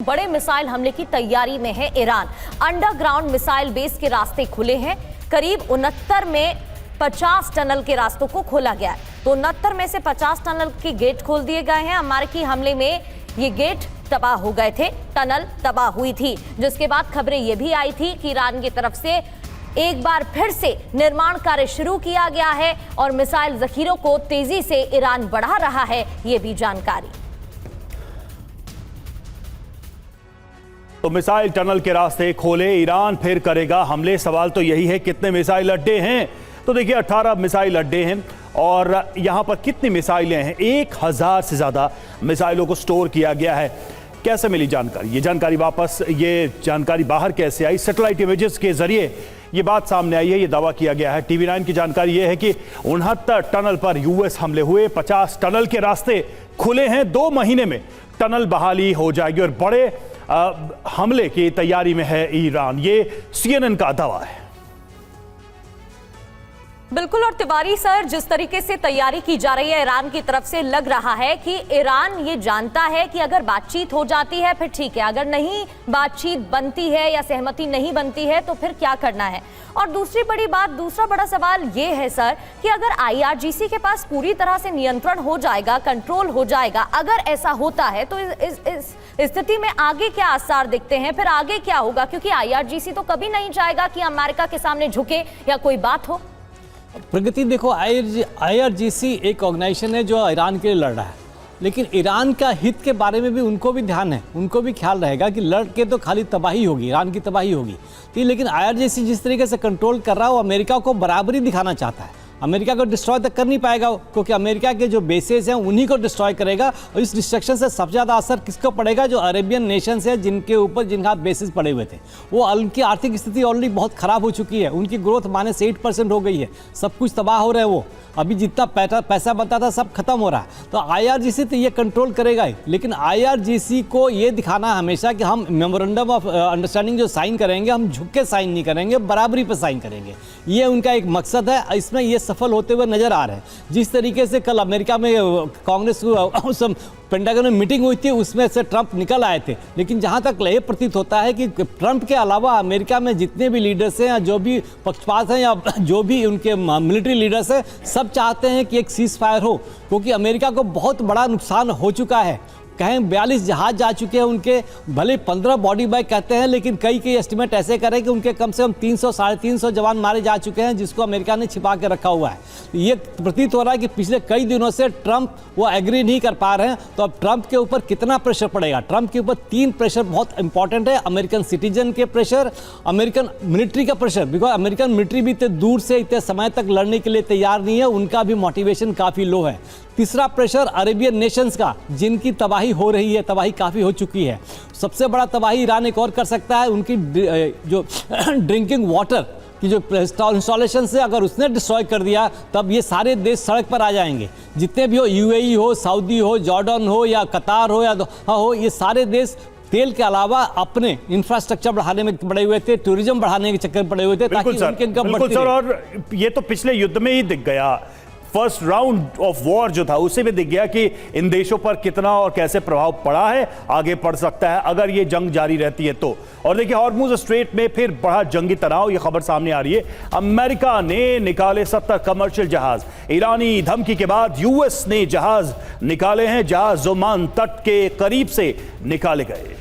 बड़े मिसाइल हमले की तैयारी में है ईरान। अंडरग्राउंड मिसाइल बेस के रास्ते खुले हैं। करीब 69 में 50 टनल के रास्तों को खोला गया है। तो 69 में से 50 टनल के गेट खोल दिए गए हैं। अमेरिकी हमले में ये गेट तबाह हो गए थे, टनल तबाह हुई थी, जिसके बाद खबरें ये भी आई थी कि ईरान की तरफ से एक बार फिर से निर्माण कार्य शुरू किया गया है और मिसाइल जखीरों को तेजी से ईरान बढ़ा रहा है, ये भी जानकारी। तो मिसाइल टनल के रास्ते खोले, ईरान फिर करेगा हमले। सवाल तो यही है कितने मिसाइल अड्डे हैं। तो देखिए 18 मिसाइल अड्डे हैं और यहां पर कितनी मिसाइलें हैं, 1000 से ज्यादा मिसाइलों को स्टोर किया गया है। कैसे मिली जानकारी, ये जानकारी वापस, ये जानकारी बाहर कैसे आई? सैटेलाइट इमेजेस के जरिए ये बात सामने आई है, ये दावा किया गया है। TV9 की जानकारी ये है कि 69 टनल पर यूएस हमले हुए, 50 टनल के रास्ते खुले हैं। 2 महीने में टनल बहाली हो जाएगी और बड़े हमले की तैयारी में है ईरान। ये CNN का दावा है। बिल्कुल। और तिवारी सर, जिस तरीके से तैयारी की जा रही है ईरान की तरफ से, लग रहा है कि ईरान ये जानता है कि अगर बातचीत हो जाती है फिर ठीक है, अगर नहीं बातचीत बनती है या सहमति नहीं बनती है तो फिर क्या करना है। और दूसरी बड़ी बात, दूसरा बड़ा सवाल ये है सर कि अगर IRGC के पास पूरी तरह से नियंत्रण हो जाएगा, कंट्रोल हो जाएगा, अगर ऐसा होता है तो इस स्थिति में आगे क्या आसार दिखते हैं, फिर आगे क्या होगा? क्योंकि IRGC तो कभी नहीं चाहेगा कि अमेरिका के सामने झुके या कोई बात हो। प्रगति देखो, IRGC एक ऑर्गेनाइजेशन है जो ईरान के लिए लड़ रहा है, लेकिन ईरान का हित के बारे में भी उनको भी ध्यान है, उनको भी ख्याल रहेगा कि लड़ के तो खाली तबाही होगी, ईरान की तबाही होगी। तो लेकिन IRGC जिस तरीके से कंट्रोल कर रहा है वो अमेरिका को बराबरी दिखाना चाहता है। अमेरिका को डिस्ट्रॉय तक कर नहीं पाएगा क्योंकि अमेरिका के जो बेसेस हैं उन्हीं को डिस्ट्रॉय करेगा। और इस डिस्ट्रक्शन से सबसे ज़्यादा असर किसको पड़ेगा? जो अरेबियन नेशंस हैं जिनके ऊपर जिनका बेसिस पड़े हुए थे, वो उनकी आर्थिक स्थिति ऑलरेडी बहुत ख़राब हो चुकी है। उनकी ग्रोथ -8% हो गई है, सब कुछ तबाह हो रहा है। वो अभी जितना पैसा बनता था सब खत्म हो रहा है। तो IRGC तो ये कंट्रोल करेगा ही, लेकिन IRGC को ये दिखाना हमेशा कि हम मेमोरेंडम ऑफ अंडरस्टैंडिंग जो साइन करेंगे, हम झुक के साइन नहीं करेंगे, बराबरी पर साइन करेंगे। ये उनका एक मकसद है, इसमें ये सफल होते हुए नजर आ रहे हैं। जिस तरीके से कल अमेरिका में कांग्रेस पेंटागन में मीटिंग हुई थी, उसमें से ट्रंप निकल आए थे, लेकिन जहां तक ये प्रतीत होता है कि ट्रंप के अलावा अमेरिका में जितने भी लीडर्स हैं या जो भी पक्षपात हैं या जो भी उनके मिलिट्री लीडर्स हैं, सब चाहते हैं कि एक सीज फायर हो, क्योंकि अमेरिका को बहुत बड़ा नुकसान हो चुका है। कहीं 42 जहाज जा चुके हैं उनके, भले 15 बॉडी बैग कहते हैं, लेकिन कई एस्टिमेट ऐसे करें कि उनके कम से कम 300 साढ़े 300 जवान मारे जा चुके हैं, जिसको अमेरिका ने छिपा के रखा हुआ है। ये प्रतीत हो रहा है कि पिछले कई दिनों से ट्रंप वो एग्री नहीं कर पा रहे हैं। तो अब ट्रंप के ऊपर कितना प्रेशर पड़ेगा? ट्रंप के ऊपर 3 प्रेशर बहुत इंपॉर्टेंट है। अमेरिकन सिटीजन के प्रेशर, अमेरिकन मिलिट्री का प्रेशर, बिकॉज अमेरिकन मिलिट्री भी इतने दूर से इतने समय तक लड़ने के लिए तैयार नहीं है, उनका भी मोटिवेशन काफ़ी लो है। तीसरा प्रेशर अरेबियन नेशंस का, जिनकी तबाही हो रही है, तबाही काफ़ी हो चुकी है। सबसे बड़ा तबाही ईरान एक और कर सकता है, उनकी जो ड्रिंकिंग वाटर की जो इंस्टॉलेशन से अगर उसने डिस्ट्रॉय कर दिया, तब ये सारे देश सड़क पर आ जाएंगे। जितने भी हो, UAE हो, सऊदी हो, जॉर्डन हो या कतार हो या हो, ये सारे देश तेल के अलावा अपने इंफ्रास्ट्रक्चर बढ़ाने में पड़े हुए थे, टूरिज्म बढ़ाने के चक्कर में पड़े हुए थे, ताकि उनके इनकम बढ़ती रहे। और ये तो पिछले युद्ध में ही दिख गया, फर्स्ट राउंड ऑफ वॉर जो था उसे भी दिख गया कि इन देशों पर कितना और कैसे प्रभाव पड़ा है, आगे पड़ सकता है अगर ये जंग जारी रहती है तो। और देखिए हॉर्मुज स्ट्रेट में फिर बढ़ा जंगी तनाव, ये खबर सामने आ रही है। अमेरिका ने निकाले 70 कमर्शियल जहाज। ईरानी धमकी के बाद US ने जहाज निकाले हैं। जहाज ओमान तट के करीब से निकाले गए।